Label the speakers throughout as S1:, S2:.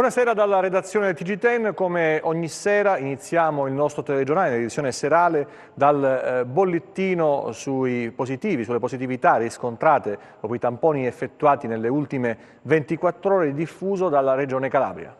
S1: Buonasera dalla redazione del TG10. Come ogni sera iniziamo il nostro telegiornale, l'edizione serale, dal bollettino sui positivi, sulle positività riscontrate dopo i tamponi effettuati nelle ultime 24 ore, diffuso dalla Regione Calabria.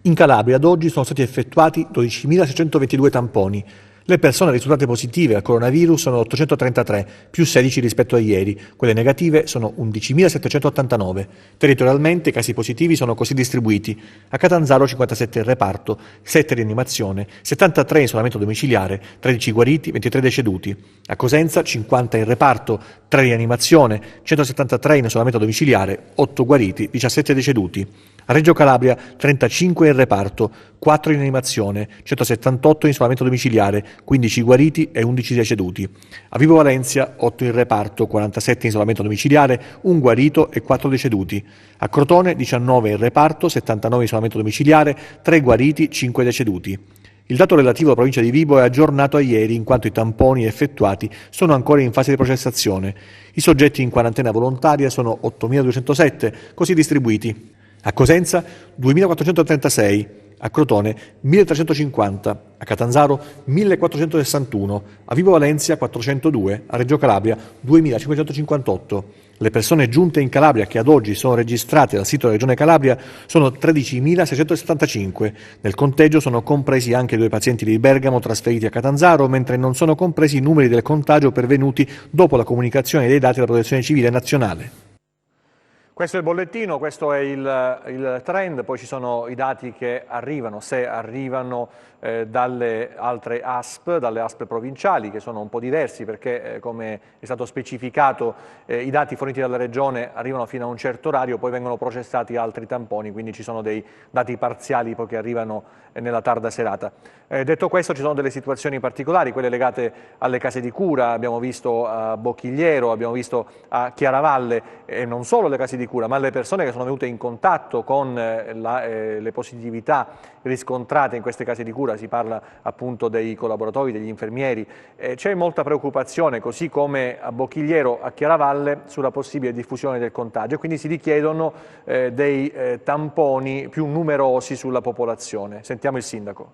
S2: In Calabria ad oggi sono stati effettuati 12.622 tamponi. Le persone risultate positive al coronavirus sono 833, più 16 rispetto a ieri. Quelle negative sono 11.789. Territorialmente i casi positivi sono così distribuiti: a Catanzaro 57 in reparto, 7 in rianimazione, 73 in isolamento domiciliare, 13 guariti, 23 deceduti. A Cosenza 50 in reparto, 3 in rianimazione, 173 in isolamento domiciliare, 8 guariti, 17 deceduti. A Reggio Calabria 35 in reparto, 4 in rianimazione, 178 in isolamento domiciliare, 15 guariti e 11 deceduti. A Vibo Valentia 8 in reparto, 47 in isolamento domiciliare, 1 guarito e 4 deceduti. A Crotone 19 in reparto, 79 in isolamento domiciliare, 3 guariti, 5 deceduti. Il dato relativo alla provincia di Vibo è aggiornato a ieri, in quanto i tamponi effettuati sono ancora in fase di processazione. I soggetti in quarantena volontaria sono 8.207, così distribuiti: a Cosenza 2.436, a Crotone 1.350, a Catanzaro 1.461, a Vibo Valentia 402, a Reggio Calabria 2.558. Le persone giunte in Calabria che ad oggi sono registrate dal sito della Regione Calabria sono 13.675. Nel conteggio sono compresi anche 2 pazienti di Bergamo trasferiti a Catanzaro, mentre non sono compresi i numeri del contagio pervenuti dopo la comunicazione dei dati della Protezione Civile nazionale.
S1: Questo è il bollettino, questo è il trend, poi ci sono i dati che arrivano, se arrivano dalle altre ASP, dalle ASP provinciali, che sono un po' diversi perché come è stato specificato i dati forniti dalla Regione arrivano fino a un certo orario, poi vengono processati altri tamponi, quindi ci sono dei dati parziali poi che arrivano nella tarda serata. Detto questo, ci sono delle situazioni particolari, quelle legate alle case di cura, abbiamo visto a Bocchigliero, abbiamo visto a Chiaravalle, e non solo le case di cura, ma le persone che sono venute in contatto con le positività riscontrate in queste case di cura. Si parla appunto dei collaboratori, degli infermieri. C'è molta preoccupazione, così come a Bocchigliero, a Chiaravalle, sulla possibile diffusione del contagio, e quindi si richiedono dei tamponi più numerosi sulla popolazione. Sentiamo il sindaco.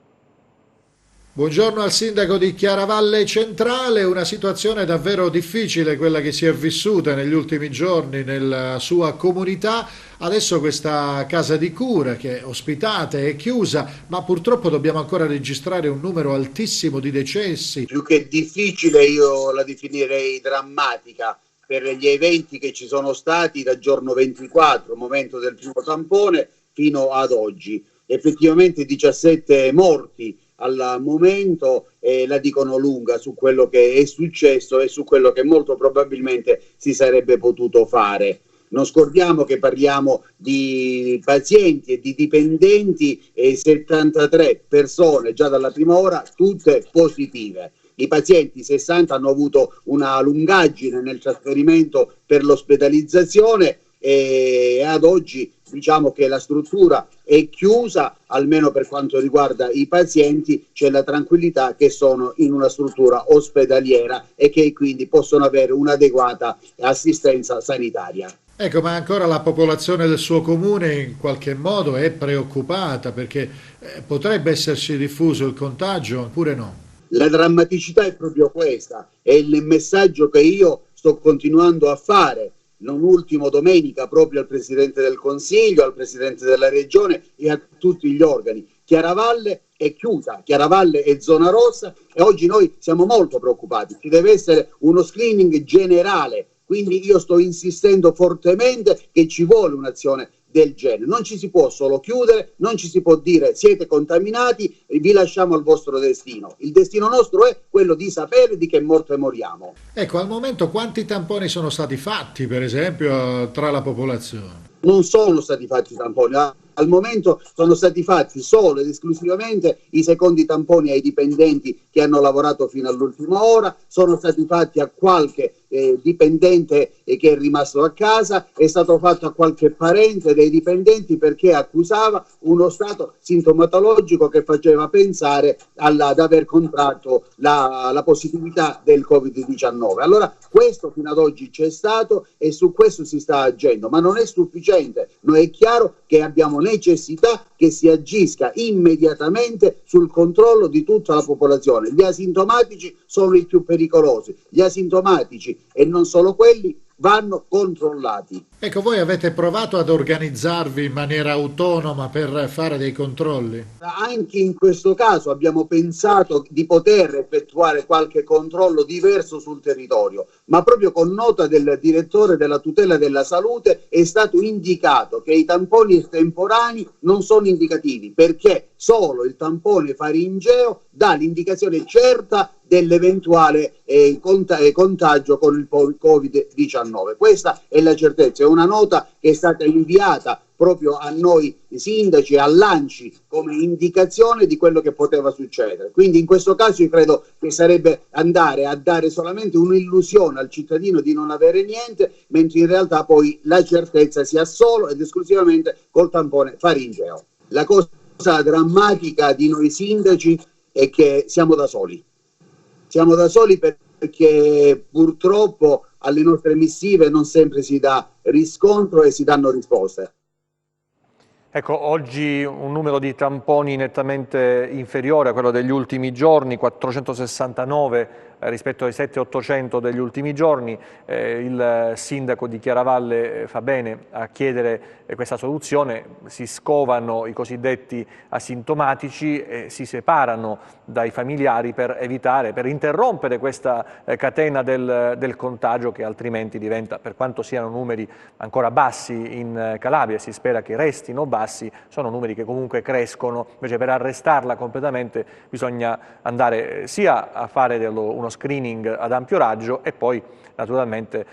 S3: Buongiorno al sindaco di Chiaravalle Centrale. Una situazione davvero difficile quella che si è vissuta negli ultimi giorni nella sua comunità. Adesso questa casa di cura che ospitate è chiusa, ma purtroppo dobbiamo ancora registrare un numero altissimo di decessi.
S4: Più che difficile, io la definirei drammatica per gli eventi che ci sono stati dal giorno 24, momento del primo tampone, fino ad oggi. Effettivamente 17 morti al momento, la dicono lunga su quello che è successo e su quello che molto probabilmente si sarebbe potuto fare. Non scordiamo che parliamo di pazienti e di dipendenti, e 73 persone già dalla prima ora, tutte positive. I pazienti 60 hanno avuto una lungaggine nel trasferimento per l'ospedalizzazione, e ad oggi diciamo che la struttura è chiusa, almeno per quanto riguarda i pazienti. C'è la tranquillità che sono in una struttura ospedaliera e che quindi possono avere un'adeguata assistenza sanitaria.
S3: Ecco, ma ancora la popolazione del suo comune in qualche modo è preoccupata perché potrebbe esserci diffuso il contagio oppure no?
S4: La drammaticità è proprio questa, è il messaggio che io sto continuando a fare. Non ultimo domenica proprio al Presidente del Consiglio, al Presidente della Regione e a tutti gli organi. Chiaravalle è chiusa, Chiaravalle è zona rossa, e oggi noi siamo molto preoccupati. Ci deve essere uno screening generale, quindi io sto insistendo fortemente che ci vuole un'azione del genere. Non ci si può solo chiudere, non ci si può dire siete contaminati e vi lasciamo al vostro destino. Il destino nostro è quello di sapere di che morte moriamo.
S3: Ecco, al momento quanti tamponi sono stati fatti, per esempio, tra la popolazione?
S4: Non sono stati fatti tamponi. Al momento sono stati fatti solo ed esclusivamente i secondi tamponi ai dipendenti che hanno lavorato fino all'ultima ora, sono stati fatti a qualche dipendente che è rimasto a casa, è stato fatto a qualche parente dei dipendenti perché accusava uno stato sintomatologico che faceva pensare ad aver contratto la positività del Covid-19. Allora questo fino ad oggi c'è stato e su questo si sta agendo, ma non è sufficiente. Noi è chiaro che abbiamo necessità che si agisca immediatamente sul controllo di tutta la popolazione. Gli asintomatici sono i più pericolosi, gli asintomatici e non solo quelli vanno controllati.
S3: Ecco, voi avete provato ad organizzarvi in maniera autonoma per fare dei controlli?
S4: Anche in questo caso abbiamo pensato di poter effettuare qualche controllo diverso sul territorio, ma proprio con nota del direttore della tutela della salute è stato indicato che i tamponi estemporanei non sono indicativi, perché solo il tampone faringeo dà l'indicazione certa dell'eventuale contagio con il Covid-19. Questa è la certezza, è una nota che è stata inviata proprio a noi sindaci e all'ANCI come indicazione di quello che poteva succedere. Quindi in questo caso io credo che sarebbe andare a dare solamente un'illusione al cittadino di non avere niente, mentre in realtà poi la certezza sia solo ed esclusivamente col tampone faringeo. La cosa drammatica di noi sindaci è che siamo da soli. Siamo da soli perché purtroppo alle nostre missive non sempre si dà riscontro e si danno risposte.
S1: Ecco, oggi un numero di tamponi nettamente inferiore a quello degli ultimi giorni, 469 rispetto ai 700-800 degli ultimi giorni. Il sindaco di Chiaravalle fa bene a chiedere questa soluzione. Si scovano i cosiddetti asintomatici e si separano dai familiari per evitare, per interrompere questa catena del contagio che altrimenti diventa, per quanto siano numeri ancora bassi in Calabria, si spera che restino bassi, sono numeri che comunque crescono. Invece per arrestarla completamente bisogna andare sia a fare uno screening ad ampio raggio e poi naturalmente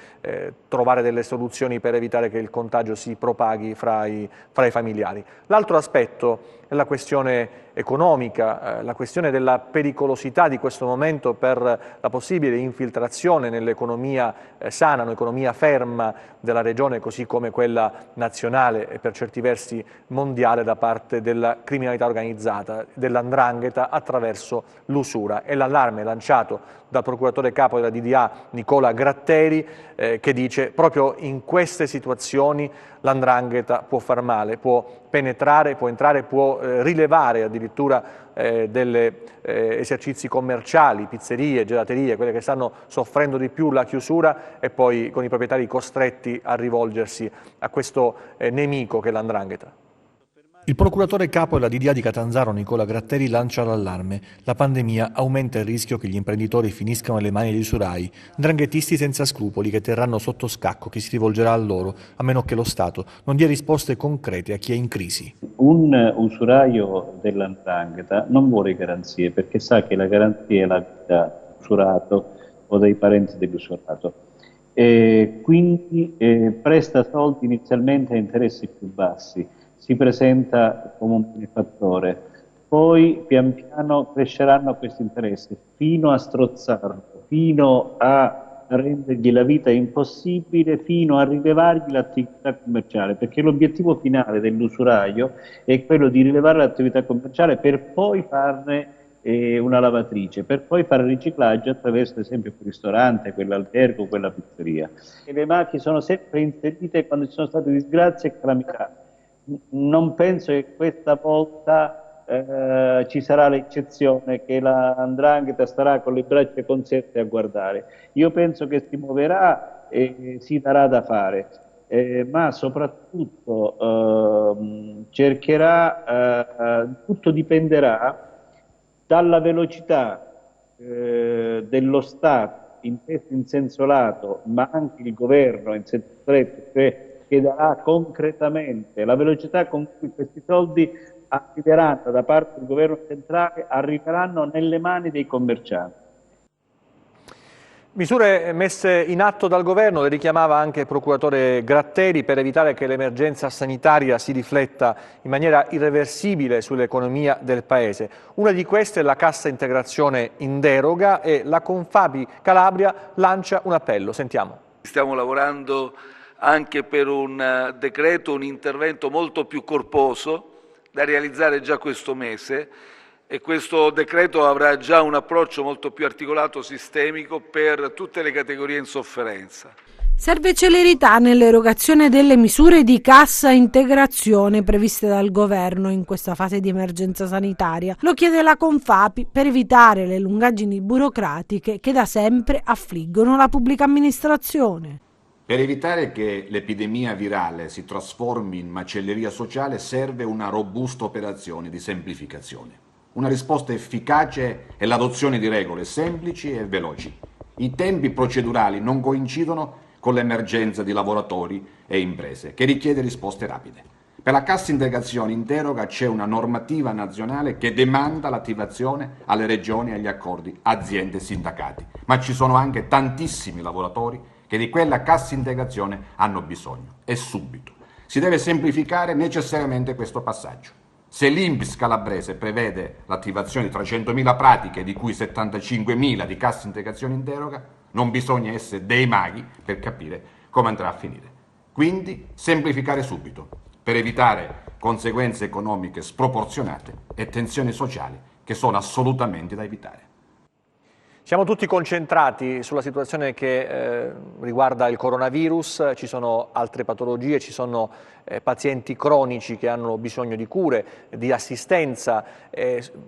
S1: trovare delle soluzioni per evitare che il contagio si propaghi fra i familiari. L'altro aspetto è la questione economica, la questione della pericolosità di questo momento per la possibile infiltrazione nell'economia sana, un'economia ferma della regione così come quella nazionale e per certi versi mondiale da parte della criminalità organizzata, dell''ndrangheta attraverso l'usura. È l'allarme lanciato dal procuratore capo della DDA Nicola Gratteri che dice proprio in queste situazioni l''ndrangheta può far male, può penetrare, può entrare, può rilevare addirittura degli esercizi commerciali, pizzerie, gelaterie, quelle che stanno soffrendo di più la chiusura e poi con i proprietari costretti a rivolgersi a questo nemico che è l''ndrangheta.
S2: Il procuratore capo della DDA di Catanzaro Nicola Gratteri lancia l'allarme. La pandemia aumenta il rischio che gli imprenditori finiscano nelle mani degli usurai, 'ndranghetisti senza scrupoli che terranno sotto scacco chi si rivolgerà a loro, a meno che lo Stato non dia risposte concrete a chi è in crisi.
S5: Un usuraio della 'ndrangheta non vuole garanzie perché sa che la garanzia è la vita dell'usurato o dei parenti dell'usurato. Quindi presta soldi inizialmente a interessi più bassi. Si presenta come un benefattore, poi pian piano cresceranno questi interessi fino a strozzarlo, fino a rendergli la vita impossibile, fino a rilevargli l'attività commerciale, perché l'obiettivo finale dell'usuraio è quello di rilevare l'attività commerciale per poi farne una lavatrice, per poi fare riciclaggio attraverso ad esempio quel ristorante, quell'albergo, quella pizzeria. E le mafie sono sempre inserite quando ci sono state disgrazie e calamità. Non penso che questa volta ci sarà l'eccezione, che la 'ndrangheta starà con le braccia conserte a guardare. Io penso che si muoverà e si darà da fare, ma soprattutto cercherà, tutto dipenderà dalla velocità dello Stato in senso lato, ma anche il governo in senso stretto, cioè che darà concretamente la velocità con cui questi soldi arriveranno da parte del governo centrale, arriveranno nelle mani dei commercianti.
S1: Misure messe in atto dal governo, le richiamava anche il procuratore Gratteri, per evitare che l'emergenza sanitaria si rifletta in maniera irreversibile sull'economia del Paese. Una di queste è la cassa integrazione in deroga e la Confapi Calabria lancia un appello. Sentiamo.
S6: Stiamo lavorando anche per un decreto, un intervento molto più corposo da realizzare già questo mese, e questo decreto avrà già un approccio molto più articolato, sistemico, per tutte le categorie in sofferenza.
S7: Serve celerità nell'erogazione delle misure di cassa integrazione previste dal governo in questa fase di emergenza sanitaria. Lo chiede la Confapi per evitare le lungaggini burocratiche che da sempre affliggono la pubblica amministrazione.
S8: Per evitare che l'epidemia virale si trasformi in macelleria sociale serve una robusta operazione di semplificazione. Una risposta efficace è l'adozione di regole semplici e veloci. I tempi procedurali non coincidono con l'emergenza di lavoratori e imprese, che richiede risposte rapide. Per la cassa integrazione in deroga c'è una normativa nazionale che demanda l'attivazione alle regioni e agli accordi aziende e sindacati, ma ci sono anche tantissimi lavoratori che di quella cassa integrazione hanno bisogno, e subito. Si deve semplificare necessariamente questo passaggio. Se l'INPS calabrese prevede l'attivazione di 300.000 pratiche, di cui 75.000 di cassa integrazione in deroga, non bisogna essere dei maghi per capire come andrà a finire. Quindi semplificare subito, per evitare conseguenze economiche sproporzionate e tensioni sociali che sono assolutamente da evitare.
S1: Siamo tutti concentrati sulla situazione che riguarda il coronavirus, ci sono altre patologie, ci sono pazienti cronici che hanno bisogno di cure, di assistenza,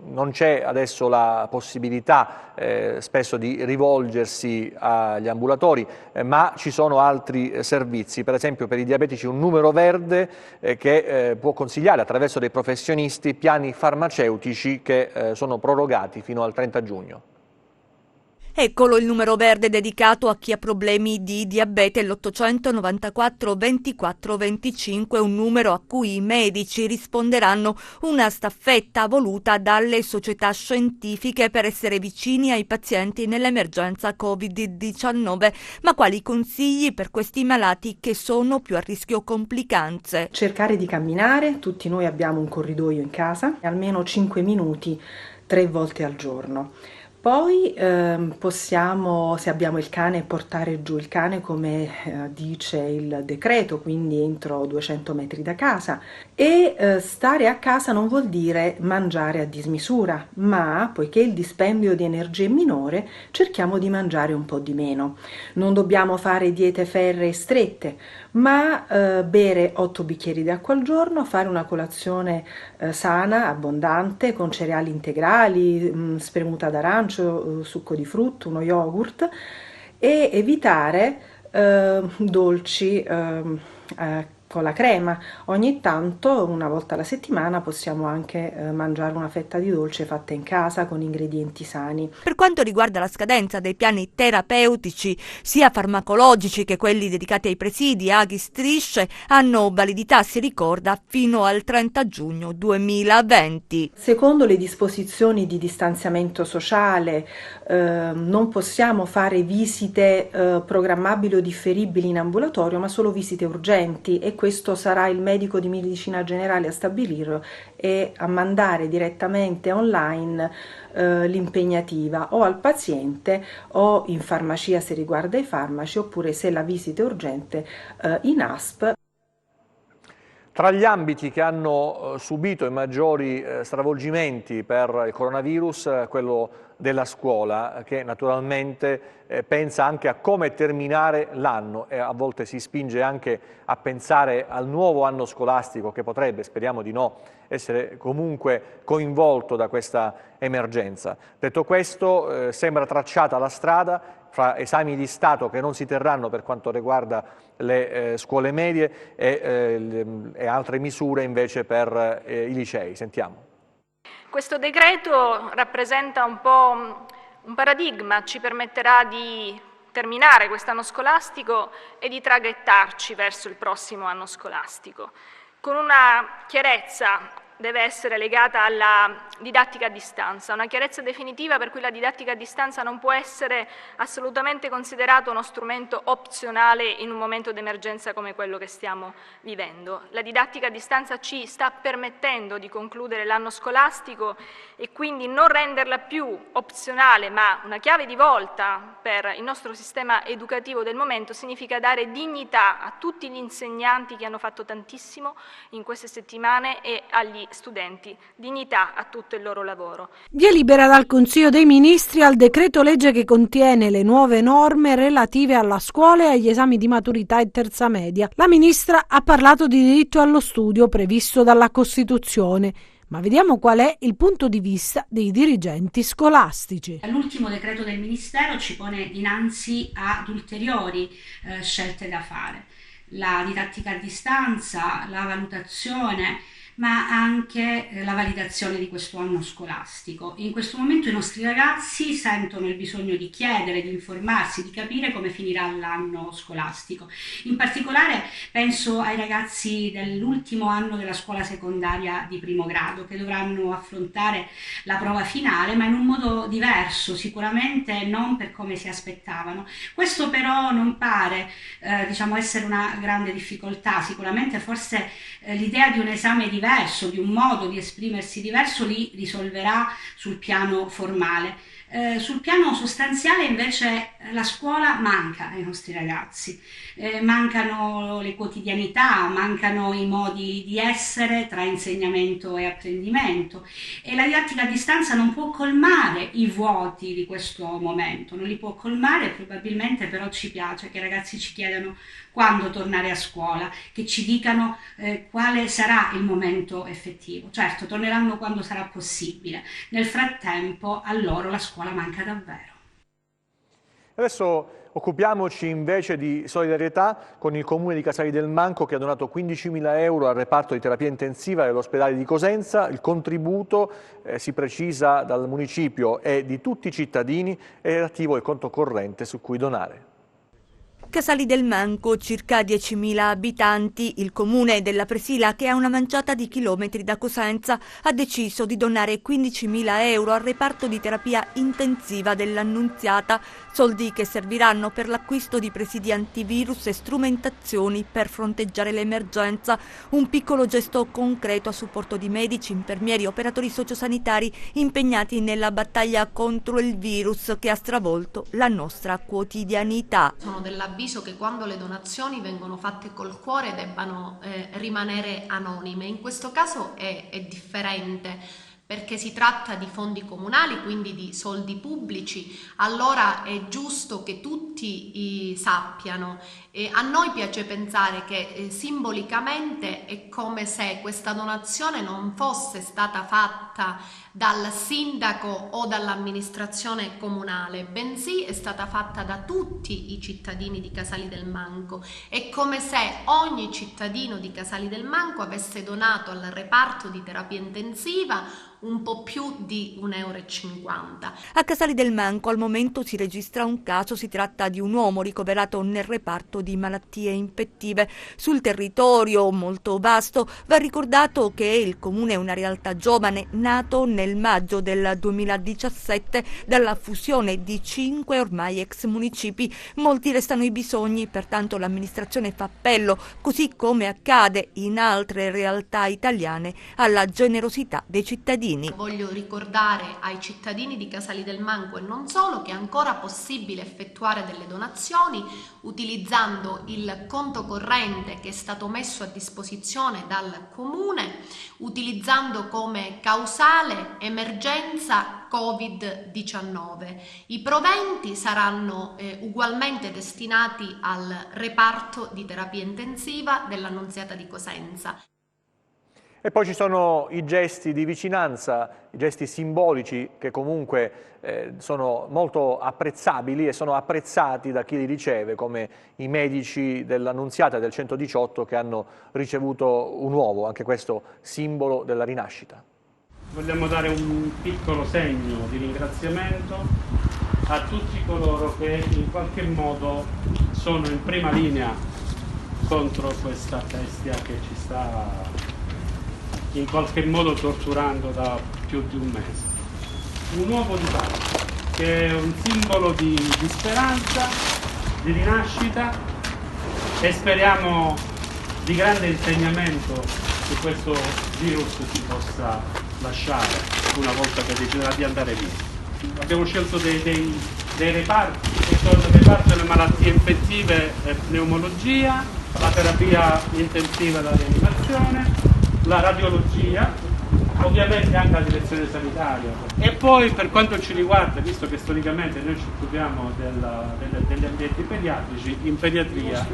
S1: non c'è adesso la possibilità spesso di rivolgersi agli ambulatori, ma ci sono altri servizi, per esempio per i diabetici un numero verde che può consigliare attraverso dei professionisti piani farmaceutici che sono prorogati fino al 30 giugno.
S9: Eccolo il numero verde dedicato a chi ha problemi di diabete, l'894 24 25, un numero a cui i medici risponderanno, una staffetta voluta dalle società scientifiche per essere vicini ai pazienti nell'emergenza Covid-19. Ma quali consigli per questi malati che sono più a rischio complicanze?
S10: Cercare di camminare, tutti noi abbiamo un corridoio in casa, almeno 5 minuti 3 volte al giorno. Poi possiamo, se abbiamo il cane, portare giù il cane come dice il decreto, quindi entro 200 metri da casa, e stare a casa non vuol dire mangiare a dismisura, ma poiché il dispendio di energia è minore, cerchiamo di mangiare un po' di meno. Non dobbiamo fare diete ferree e strette, ma bere 8 bicchieri d'acqua al giorno, fare una colazione sana, abbondante, con cereali integrali, spremuta d'arancio, succo di frutto, uno yogurt, e evitare dolci con la crema. Ogni tanto, una volta alla settimana, possiamo anche mangiare una fetta di dolce fatta in casa con ingredienti sani.
S9: Per quanto riguarda la scadenza dei piani terapeutici, sia farmacologici che quelli dedicati ai presidi, aghi, strisce, hanno validità, si ricorda, fino al 30 giugno 2020.
S10: Secondo le disposizioni di distanziamento sociale, non possiamo fare visite programmabili o differibili in ambulatorio, ma solo visite urgenti, e questo sarà il medico di medicina generale a stabilirlo e a mandare direttamente online l'impegnativa o al paziente o in farmacia se riguarda i farmaci, oppure se la visita è urgente in ASP.
S1: Tra gli ambiti che hanno subito i maggiori stravolgimenti per il coronavirus, quello della scuola, che naturalmente pensa anche a come terminare l'anno e a volte si spinge anche a pensare al nuovo anno scolastico che potrebbe, speriamo di no, essere comunque coinvolto da questa emergenza. Detto questo, sembra tracciata la strada fra esami di Stato che non si terranno per quanto riguarda le scuole medie e altre misure invece per i licei. Sentiamo.
S11: Questo decreto rappresenta un po' un paradigma, ci permetterà di terminare quest'anno scolastico e di traghettarci verso il prossimo anno scolastico, con una chiarezza deve essere legata alla didattica a distanza, una chiarezza definitiva per cui la didattica a distanza non può essere assolutamente considerato uno strumento opzionale in un momento d'emergenza come quello che stiamo vivendo. La didattica a distanza ci sta permettendo di concludere l'anno scolastico e quindi non renderla più opzionale ma una chiave di volta per il nostro sistema educativo del momento significa dare dignità a tutti gli insegnanti che hanno fatto tantissimo in queste settimane e agli studenti, dignità a tutto il loro lavoro.
S7: Via libera dal Consiglio dei Ministri al decreto legge che contiene le nuove norme relative alla scuola e agli esami di maturità e terza media. La ministra ha parlato di diritto allo studio previsto dalla Costituzione. Ma vediamo qual è il punto di vista dei dirigenti scolastici.
S12: L'ultimo decreto del Ministero ci pone dinanzi ad ulteriori scelte da fare. La didattica a distanza, la valutazione, ma anche la validazione di questo anno scolastico. In questo momento i nostri ragazzi sentono il bisogno di chiedere, di informarsi, di capire come finirà l'anno scolastico. In particolare penso ai ragazzi dell'ultimo anno della scuola secondaria di primo grado, che dovranno affrontare la prova finale, ma in un modo diverso, sicuramente non per come si aspettavano. Questo però non pare essere una grande difficoltà. Sicuramente forse l'idea di un esame diverso, di un modo di esprimersi diverso li risolverà sul piano formale. Sul piano sostanziale invece la scuola manca ai nostri ragazzi, mancano le quotidianità, mancano i modi di essere tra insegnamento e apprendimento, e la didattica a distanza non può colmare i vuoti di questo momento, non li può colmare. Probabilmente però ci piace che i ragazzi ci chiedano quando tornare a scuola, che ci dicano quale sarà il momento effettivo. Certo, torneranno quando sarà possibile. Nel frattempo a loro la scuola manca davvero.
S1: Adesso occupiamoci invece di solidarietà con il Comune di Casali del Manco, che ha donato 15.000 euro al reparto di terapia intensiva dell'ospedale di Cosenza. Il contributo, si precisa dal municipio, è di tutti i cittadini e è attivo il conto corrente su cui donare.
S9: Casali del Manco, circa 10.000 abitanti, il comune della Presila, che ha una manciata di chilometri da Cosenza, ha deciso di donare 15.000 euro al reparto di terapia intensiva dell'Annunziata, soldi che serviranno per l'acquisto di presidi antivirus e strumentazioni per fronteggiare l'emergenza. Un piccolo gesto concreto a supporto di medici, infermieri, operatori sociosanitari impegnati nella battaglia contro il virus che ha stravolto la nostra quotidianità.
S13: Sono dell'avviso che quando le donazioni vengono fatte col cuore debbano rimanere anonime. In questo caso è differente, perché si tratta di fondi comunali, quindi di soldi pubblici. Allora è giusto che tutti sappiano. A noi piace pensare che simbolicamente è come se questa donazione non fosse stata fatta dal sindaco o dall'amministrazione comunale, bensì è stata fatta da tutti i cittadini di Casali del Manco. È come se ogni cittadino di Casali del Manco avesse donato al reparto di terapia intensiva un po' più di 1,50 euro.
S9: A Casali del Manco al momento si registra un caso. Si tratta di un uomo ricoverato nel reparto di malattie infettive. Sul territorio molto vasto va ricordato che il comune è una realtà giovane, nato nel maggio del 2017 dalla fusione di 5 ormai ex municipi. Molti restano i bisogni, pertanto l'amministrazione fa appello, così come accade in altre realtà italiane, alla generosità dei cittadini.
S13: Voglio ricordare ai cittadini di Casali del Manco e non solo che è ancora possibile effettuare delle donazioni utilizzando il conto corrente che è stato messo a disposizione dal comune, utilizzando come causale emergenza Covid-19. I proventi saranno ugualmente destinati al reparto di terapia intensiva dell'Annunziata di Cosenza.
S1: E poi ci sono i gesti di vicinanza, i gesti simbolici che comunque sono molto apprezzabili e sono apprezzati da chi li riceve, come i medici dell'Annunziata e del 118 che hanno ricevuto un uovo, anche questo simbolo della rinascita.
S14: Vogliamo dare un piccolo segno di ringraziamento a tutti coloro che in qualche modo sono in prima linea contro questa bestia che ci sta in qualche modo torturando da più di un mese. Un uovo di Pasqua, che è un simbolo di speranza, di rinascita, e speriamo di grande insegnamento che questo virus si possa lasciare una volta che deciderà di andare via. Abbiamo scelto dei reparti, che sono il reparto delle malattie infettive e pneumologia, la terapia intensiva e la rianimazione, la radiologia, ovviamente anche la direzione sanitaria. E poi per quanto ci riguarda, visto che storicamente noi ci occupiamo degli ambienti pediatrici, in pediatria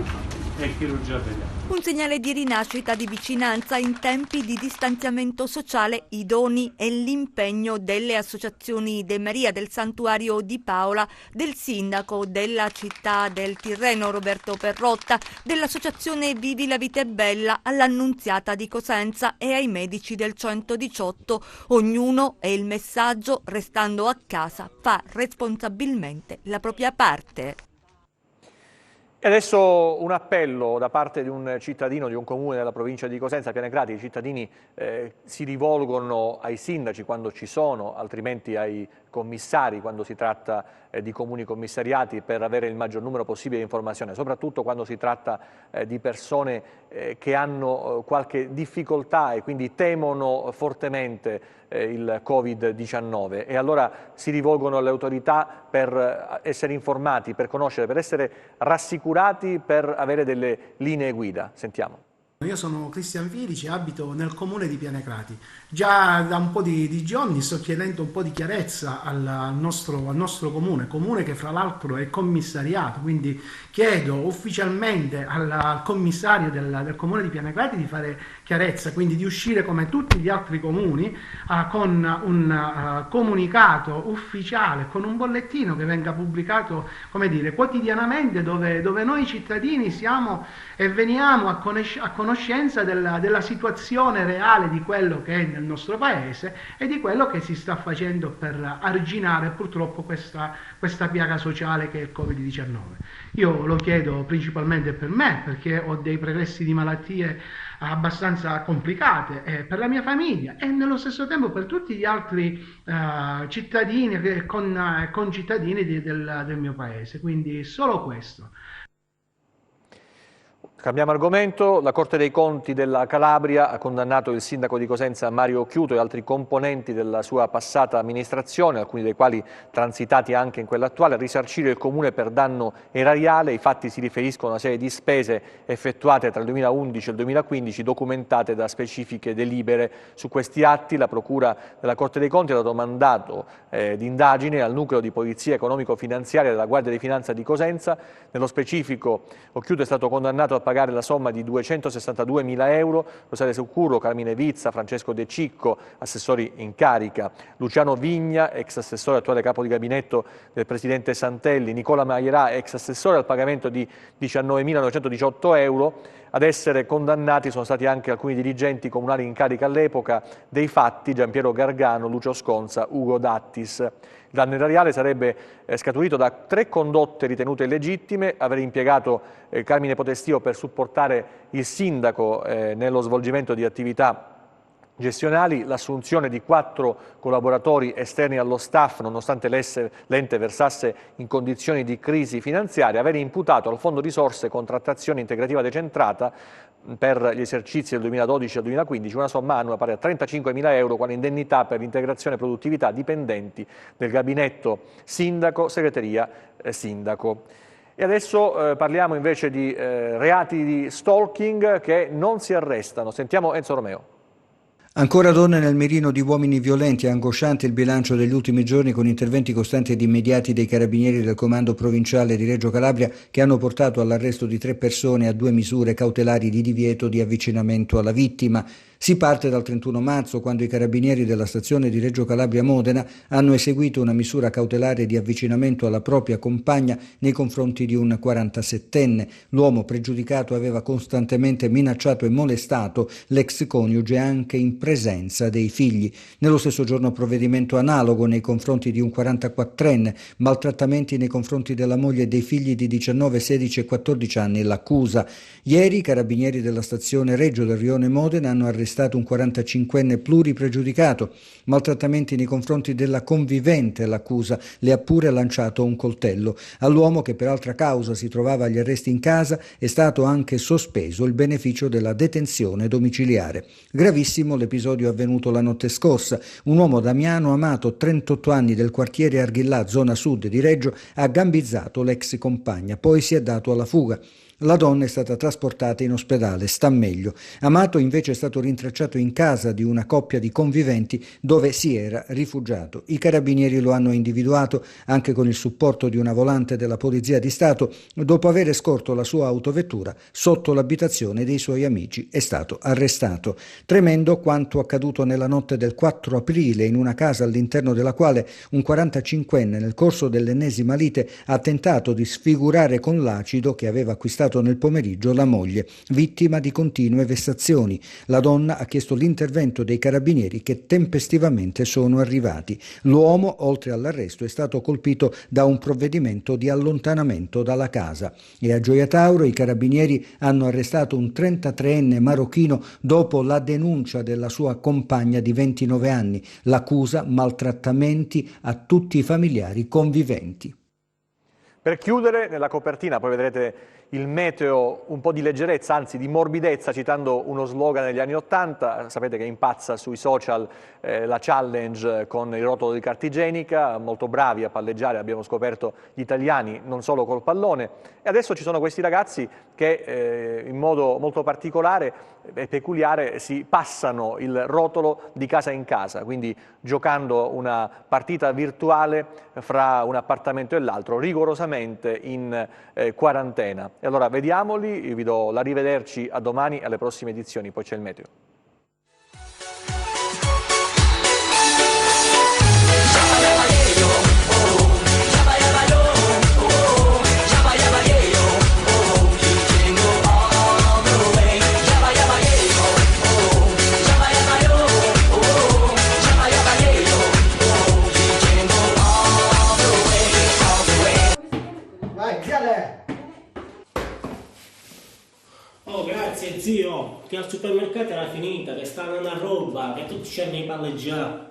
S14: e chirurgia pediatrica.
S9: Un segnale di rinascita, di vicinanza in tempi di distanziamento sociale. I doni e l'impegno delle associazioni De Maria, del Santuario di Paola, del sindaco della città del Tirreno Roberto Perrotta, dell'associazione Vivi la Vita è Bella, all'Annunziata di Cosenza e ai medici del 118. Ognuno, è il messaggio, restando a casa, fa responsabilmente la propria parte.
S1: E adesso un appello da parte di un cittadino di un comune della provincia di Cosenza, Pianegrati. I cittadini si rivolgono ai sindaci quando ci sono, altrimenti ai commissari quando si tratta di comuni commissariati, per avere il maggior numero possibile di informazioni, soprattutto quando si tratta di persone che hanno qualche difficoltà e quindi temono fortemente il Covid-19, e allora si rivolgono alle autorità per essere informati, per conoscere, per essere rassicurati, per avere delle linee guida. Sentiamo.
S15: Io sono Cristian Filici, abito nel comune di Pianegrati. Già da un po' di giorni sto chiedendo un po' di chiarezza al nostro comune che fra l'altro è commissariato, quindi chiedo ufficialmente al commissario del comune di Pianegrati di fare chiarezza, quindi di uscire come tutti gli altri comuni con un comunicato ufficiale, con un bollettino che venga pubblicato, come dire, quotidianamente, dove noi cittadini siamo e veniamo a conoscenza della situazione reale di quello che è nel nostro paese e di quello che si sta facendo per arginare purtroppo questa piaga sociale che è il Covid-19. Io lo chiedo principalmente per me, perché ho dei pregressi di malattie abbastanza complicate, per la mia famiglia e nello stesso tempo per tutti gli altri cittadini e concittadini del mio paese, quindi solo questo.
S1: Cambiamo argomento. La Corte dei Conti della Calabria ha condannato il sindaco di Cosenza Mario Occhiuto e altri componenti della sua passata amministrazione, alcuni dei quali transitati anche in quella attuale, a risarcire il comune per danno erariale. I fatti si riferiscono a una serie di spese effettuate tra il 2011 e il 2015, documentate da specifiche delibere. Su questi atti la Procura della Corte dei Conti ha dato mandato di indagine al nucleo di polizia economico-finanziaria della Guardia di Finanza di Cosenza. Nello specifico Occhiuto è stato condannato a pagare la somma di 262.000 euro, Rosario Securro, Carmine Vizza, Francesco De Cicco, assessori in carica, Luciano Vigna, ex assessore attuale capo di gabinetto del presidente Santelli, Nicola Maierà, ex assessore, al pagamento di 19.918 euro. Ad essere condannati sono stati anche alcuni dirigenti comunali in carica all'epoca dei fatti: Giampiero Gargano, Lucio Sconza, Ugo Dattis. Il danno erariale sarebbe scaturito da 3 condotte ritenute illegittime: aver impiegato Carmine Potestio per supportare il sindaco nello svolgimento di attività gestionali, l'assunzione di 4 collaboratori esterni allo staff nonostante l'ente versasse in condizioni di crisi finanziaria, aver imputato al Fondo Risorse Contrattazione Integrativa Decentrata per gli esercizi del 2012 al 2015 una somma annua pari a 35.000 euro quale indennità per l'integrazione produttività dipendenti del gabinetto sindaco, segreteria sindaco. E adesso parliamo invece di reati di stalking che non si arrestano. Sentiamo Enzo Romeo.
S16: Ancora donne nel mirino di uomini violenti. È angosciante il bilancio degli ultimi giorni, con interventi costanti ed immediati dei carabinieri del comando provinciale di Reggio Calabria, che hanno portato all'arresto di 3 persone a 2 misure cautelari di divieto di avvicinamento alla vittima. Si parte dal 31 marzo, quando i carabinieri della stazione di Reggio Calabria Modena hanno eseguito una misura cautelare di avvicinamento alla propria compagna nei confronti di un 47enne. L'uomo pregiudicato aveva costantemente minacciato e molestato l'ex coniuge anche in presenza dei figli. Nello stesso giorno provvedimento analogo nei confronti di un 44enne, maltrattamenti nei confronti della moglie e dei figli di 19, 16 e 14 anni l'accusa. Ieri i carabinieri della stazione Reggio del Rione Modena hanno arrestato un 45enne pluripregiudicato, maltrattamenti nei confronti della convivente l'accusa, le ha pure lanciato un coltello. All'uomo, che per altra causa si trovava agli arresti in casa, è stato anche sospeso il beneficio della detenzione domiciliare. Gravissimo l'episodio avvenuto la notte scorsa. Un uomo Damiano Amato, 38 anni, del quartiere Arghillà, zona sud di Reggio, ha gambizzato l'ex compagna, poi si è dato alla fuga. La donna è stata trasportata in ospedale, sta meglio. Amato invece è stato rintracciato in casa di una coppia di conviventi dove si era rifugiato. I carabinieri lo hanno individuato anche con il supporto di una volante della Polizia di Stato. Dopo aver scorto la sua autovettura sotto l'abitazione dei suoi amici è stato arrestato. Tremendo quanto accaduto nella notte del 4 aprile in una casa all'interno della quale un 45enne nel corso dell'ennesima lite ha tentato di sfigurare con l'acido che aveva acquistato nel pomeriggio la moglie, vittima di continue vessazioni. La donna ha chiesto l'intervento dei carabinieri che tempestivamente sono arrivati. L'uomo, oltre all'arresto, è stato colpito da un provvedimento di allontanamento dalla casa. E a Gioia Tauro i carabinieri hanno arrestato un 33enne marocchino dopo la denuncia della sua compagna di 29 anni. L'accusa maltrattamenti a tutti i familiari conviventi.
S1: Per chiudere, nella copertina poi vedrete il meteo, un po' di leggerezza, anzi di morbidezza, citando uno slogan degli anni '80, sapete che impazza sui social la challenge con il rotolo di carta igienica, molto bravi a palleggiare, abbiamo scoperto gli italiani, non solo col pallone, e adesso ci sono questi ragazzi che in modo molto particolare e peculiare si passano il rotolo di casa in casa, quindi giocando una partita virtuale fra un appartamento e l'altro, rigorosamente in quarantena. E allora vediamoli, io vi do l'arrivederci a domani alle prossime edizioni, poi c'è il meteo.
S17: Oh, grazie zio, che al supermercato era finita, che sta una roba, che tutti c'erano i palleggiare.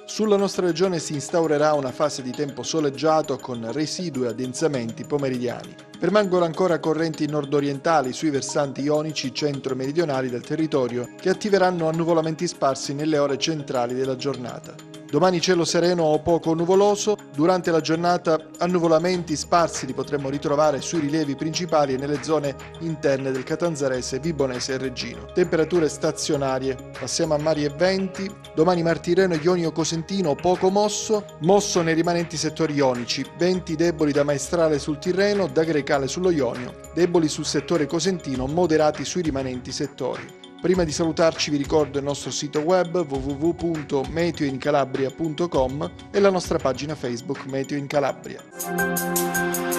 S18: Sulla nostra regione si instaurerà una fase di tempo soleggiato con residui addensamenti pomeridiani. Permangono ancora correnti nord-orientali sui versanti ionici centro-meridionali del territorio che attiveranno annuvolamenti sparsi nelle ore centrali della giornata. Domani cielo sereno o poco nuvoloso, durante la giornata annuvolamenti sparsi li potremmo ritrovare sui rilievi principali e nelle zone interne del Catanzarese, Vibonese e Reggino. Temperature stazionarie, passiamo a mari e venti, domani Mar Tirreno e Ionio Cosentino poco mosso nei rimanenti settori ionici, venti deboli da maestrale sul Tirreno, da grecale sullo Ionio, deboli sul settore cosentino, moderati sui rimanenti settori. Prima di salutarci vi ricordo il nostro sito web www.meteoincalabria.com e la nostra pagina Facebook Meteo in Calabria.